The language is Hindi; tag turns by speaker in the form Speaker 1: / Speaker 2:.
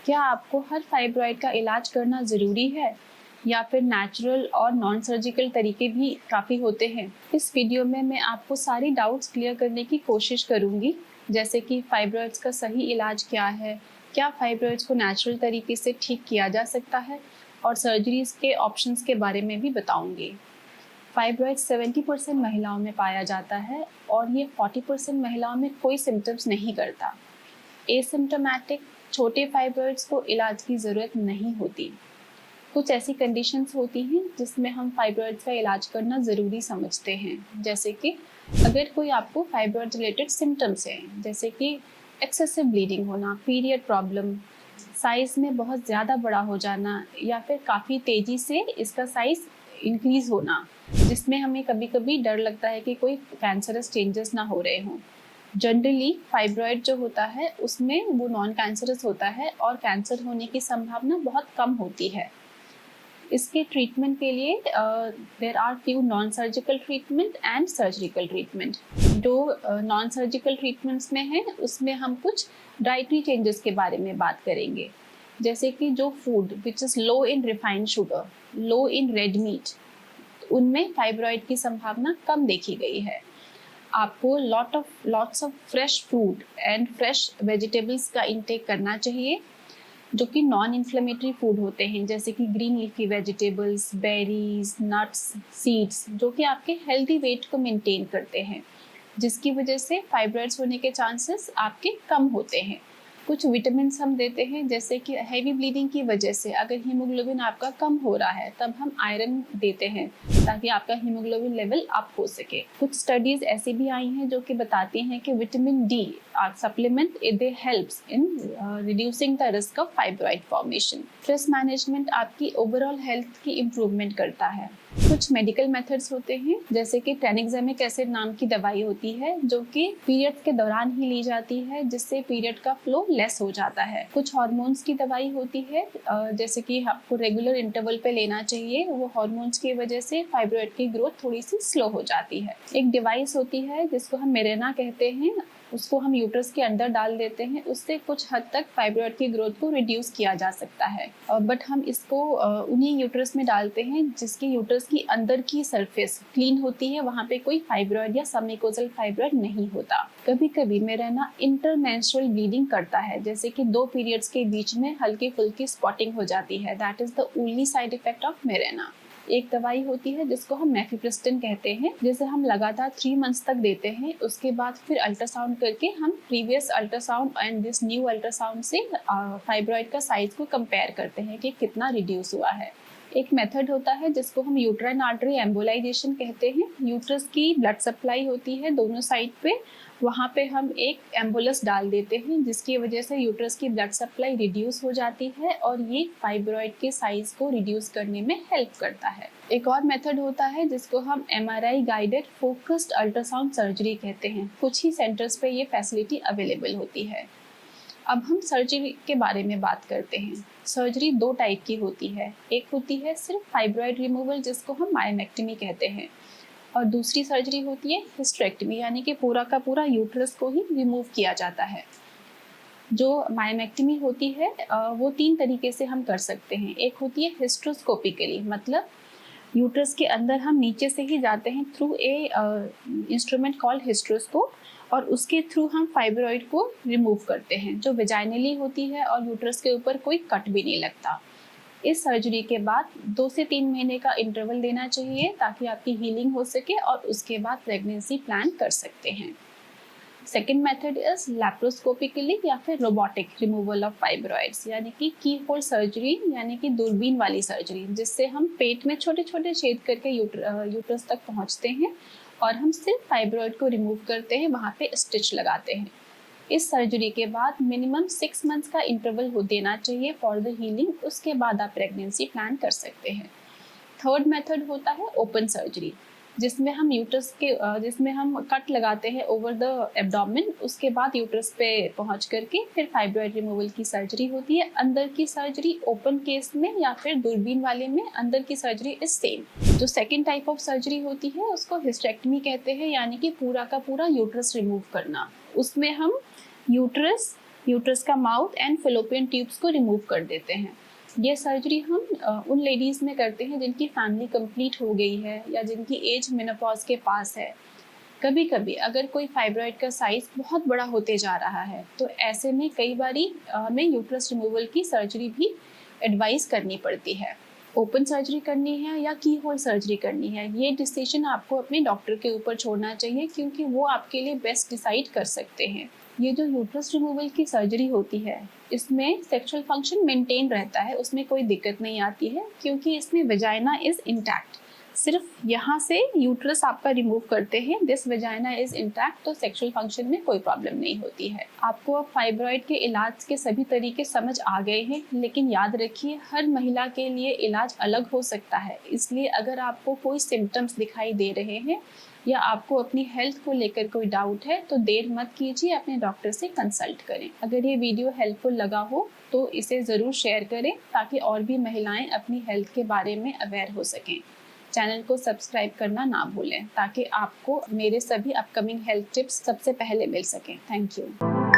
Speaker 1: क्या आपको हर फाइब्रॉइड का इलाज करना ज़रूरी है या फिर नेचुरल और नॉन सर्जिकल तरीके भी काफ़ी होते हैं? इस वीडियो में मैं आपको सारी डाउट्स क्लियर करने की कोशिश करूँगी, जैसे कि फाइब्रॉइड्स का सही इलाज क्या है, क्या फाइब्रॉइड्स को नेचुरल तरीके से ठीक किया जा सकता है और सर्जरीज़ के ऑप्शंस के बारे में भी बताऊँगी। फाइब्रॉइड्स 70% महिलाओं में पाया जाता है और ये 40% महिलाओं में कोई सिम्टम्स नहीं करता। एसिम्टोमेटिक छोटे फाइब्रॉइड्स को इलाज की ज़रूरत नहीं होती। कुछ ऐसी कंडीशंस होती हैं जिसमें हम फाइब्रॉइड्स का इलाज करना ज़रूरी समझते हैं, जैसे कि अगर कोई आपको फाइब्रॉइड रिलेटेड सिम्टम्स हैं, जैसे कि एक्सेसिव ब्लीडिंग होना, पीरियड प्रॉब्लम, साइज़ में बहुत ज़्यादा बड़ा हो जाना या फिर काफ़ी तेज़ी से इसका साइज़ इंक्रीज़ होना, जिसमें हमें कभी कभी डर लगता है कि कोई कैंसरस चेंजेस ना हो रहे हों। जनरली फाइब्रॉइड जो होता है उसमें वो नॉन कैंसरस होता है और कैंसर होने की संभावना बहुत कम होती है। इसके ट्रीटमेंट के लिए there are few non surgical treatment and surgical treatment. जो नॉन सर्जिकल ट्रीटमेंट्स में है उसमें हम कुछ डाइटरी चेंजेस के बारे में बात करेंगे, जैसे कि जो food which is low in refined sugar, low in red meat, उनमें फाइब्रॉइड की संभावना कम देखी गई है। आपको lots of fresh fruit and fresh vegetables का इंटेक करना चाहिए, जो कि नॉन इन्फ्लेमेटरी फूड होते हैं, जैसे कि green leafy vegetables, berries, nuts, seeds, जो कि आपके हेल्दी वेट को मेंटेन करते हैं, जिसकी वजह से फाइब्रॉइड्स होने के चांसेस आपके कम होते हैं। कुछ विटामिन्स हम देते हैं, जैसे कि हैवी ब्लीडिंग की वजह से अगर हीमोग्लोबिन आपका कम हो रहा है तब हम आयरन देते हैं ताकि आपका हीमोग्लोबिन लेवल अप हो सके। कुछ स्टडीज ऐसी भी आई हैं जो कि बताती हैं कि vitamin D supplement they helps in reducing the risk of fibroid formation. Stress management आपकी ओवरऑल हेल्थ की इम्प्रूवमेंट करता है। कुछ मेडिकल मेथड्स होते हैं, जैसे कि ट्रेनिक्सेमिक एसिड नाम की दवाई होती है जो कि पीरियड्स के दौरान ही ली जाती है, जिससे पीरियड का फ्लो लेस हो जाता है। कुछ हार्मोन्स की दवाई होती है, जैसे कि आपको रेगुलर इंटरवल पे लेना चाहिए। वो हार्मोन्स की वजह से फाइब्रॉइड की ग्रोथ थोड़ी सी स्लो हो जाती है। एक डिवाइस होती है जिसको हम मेरेना कहते हैं, उसको हम यूट्रस के अंदर डाल देते हैं, उससे कुछ हद तक फाइब्रॉइड की ग्रोथ को रिड्यूस किया जा सकता है। बट हम इसको उन्हीं यूट्रस में डालते हैं जिसकी यूट्रस की अंदर की सरफेस क्लीन होती है, वहाँ पे कोई फाइब्रॉइड या सबम्यूकोजल फाइब्रॉइड नहीं होता। कभी कभी मेरेना इंटरमेंस्ट्रुअल ब्लीडिंग करता है, जैसे कि 2 पीरियड्स के बीच में हल्की फुल्की स्पॉटिंग हो जाती है। That is the only side effect of Mirena. एक दवाई होती है जिसको हम मेफिप्रिस्टिन कहते हैं, जिसे हम लगातार 3 मंथ्स तक देते हैं। उसके बाद फिर अल्ट्रासाउंड करके हम previous ultrasound and this new ultrasound से फाइब्रॉइड का साइज को कंपेयर करते हैं कि कितना रिड्यूस हुआ है। एक मेथड होता है जिसको हम यूट्राइन आर्टरी एम्बोलाइजेशन कहते हैं। यूट्रस की ब्लड सप्लाई होती है दोनों साइड पे, वहाँ पे हम एक एम्बुलस डाल देते हैं, जिसकी वजह से यूट्रस की ब्लड सप्लाई रिड्यूस हो जाती है और ये फाइब्रॉइड के साइज को रिड्यूस करने में हेल्प करता है। एक और मेथड होता है जिसको हम MRI guided focused ultrasound surgery कहते हैं। कुछ ही सेंटर्स पे ये फैसिलिटी अवेलेबल होती है। अब हम सर्जरी के बारे में बात करते हैं। सर्जरी 2 टाइप की होती है। एक होती है सिर्फ फाइब्रॉइड रिमूवल, जिसको हम मायोमेक्टमी कहते हैं, और दूसरी सर्जरी होती है हिस्टेरेक्टमी, यानी कि पूरा का पूरा यूट्रस को ही रिमूव किया जाता है। जो मायोमेक्टमी होती है वो 3 तरीके से हम कर सकते हैं। एक होती है हिस्ट्रोस्कोपिकली, मतलब यूट्रस के अंदर हम नीचे से ही जाते हैं थ्रू ए इंस्ट्रूमेंट कॉल्ड हिस्ट्रोस्कोप, और उसके थ्रू हम फाइब्रॉइड को रिमूव करते हैं, जो वेजाइनली होती है और यूट्रस के ऊपर कोई कट भी नहीं लगता। इस सर्जरी के बाद 2 से 3 महीने का इंटरवल देना चाहिए ताकि आपकी हीलिंग हो सके और उसके बाद प्रेगनेंसी प्लान कर सकते हैं। सेकेंड मेथड इज लैप्रोस्कोपिकली या फिर रोबोटिक रिमूवल ऑफ फाइब्रॉइड्स, यानी कि की होल सर्जरी, यानी कि दूरबीन वाली सर्जरी, जिससे हम पेट में छोटे छोटे छेद करके यूट्रस तक पहुंचते हैं और हम सिर्फ फाइब्रॉइड को रिमूव करते हैं, वहाँ पे स्टिच लगाते हैं। इस सर्जरी के बाद मिनिमम 6 मंथ्स का इंटरवल हो देना चाहिए फॉर द हीलिंग। उसके बाद आप प्रेगनेंसी प्लान कर सकते हैं। थर्ड मेथड होता है ओपन सर्जरी, जिसमें हम कट लगाते हैं ओवर द एब्डोमेन। उसके बाद यूट्रस पे पहुंच करके फिर फाइब्रॉइड रिमूवल की सर्जरी होती है। अंदर की सर्जरी ओपन केस में या फिर दूरबीन वाले में अंदर की सर्जरी इज सेम। जो सेकेंड टाइप ऑफ सर्जरी होती है उसको हिस्टेरेक्टमी कहते हैं, यानी कि पूरा का पूरा यूट्रस रिमूव करना। उसमें हम यूट्रस यूट्रस का माउथ एंड फैलोपियन ट्यूब्स को रिमूव कर देते हैं। ये सर्जरी हम उन लेडीज़ में करते हैं जिनकी फैमिली कंप्लीट हो गई है या जिनकी एज मेनोपॉज के पास है। कभी कभी अगर कोई फाइब्रॉइड का साइज बहुत बड़ा होते जा रहा है तो ऐसे में कई बारी हमें यूट्रस रिमूवल की सर्जरी भी एडवाइस करनी पड़ती है। ओपन सर्जरी करनी है या की होल सर्जरी करनी है, ये डिसीजन आपको अपने डॉक्टर के ऊपर छोड़ना चाहिए, क्योंकि वो आपके लिए बेस्ट डिसाइड कर सकते हैं। ये जो यूट्रस रिमूवल की सर्जरी होती है इसमें सेक्सुअल फंक्शन मेंटेन रहता है, उसमें कोई दिक्कत नहीं आती है, क्योंकि इसमें वजाइना इज इंटैक्ट। सिर्फ यहाँ से यूट्रस आपका रिमूव करते हैं, दिस वजाइना इज इंटैक्ट, तो सेक्सुअल फंक्शन में कोई प्रॉब्लम नहीं होती है। आपको अब फाइब्रॉइड के इलाज के सभी तरीके समझ आ गए हैं, लेकिन याद रखिए हर महिला के लिए इलाज अलग हो सकता है। इसलिए अगर आपको कोई सिम्टम्स दिखाई दे रहे हैं या आपको अपनी हेल्थ को लेकर कोई डाउट है तो देर मत कीजिए, अपने डॉक्टर से कंसल्ट करें। अगर ये वीडियो हेल्पफुल लगा हो तो इसे ज़रूर शेयर करें ताकि और भी महिलाएं अपनी हेल्थ के बारे में अवेयर हो सकें। चैनल को सब्सक्राइब करना ना भूलें ताकि आपको मेरे सभी अपकमिंग हेल्थ टिप्स सबसे पहले मिल सकें। Thank you.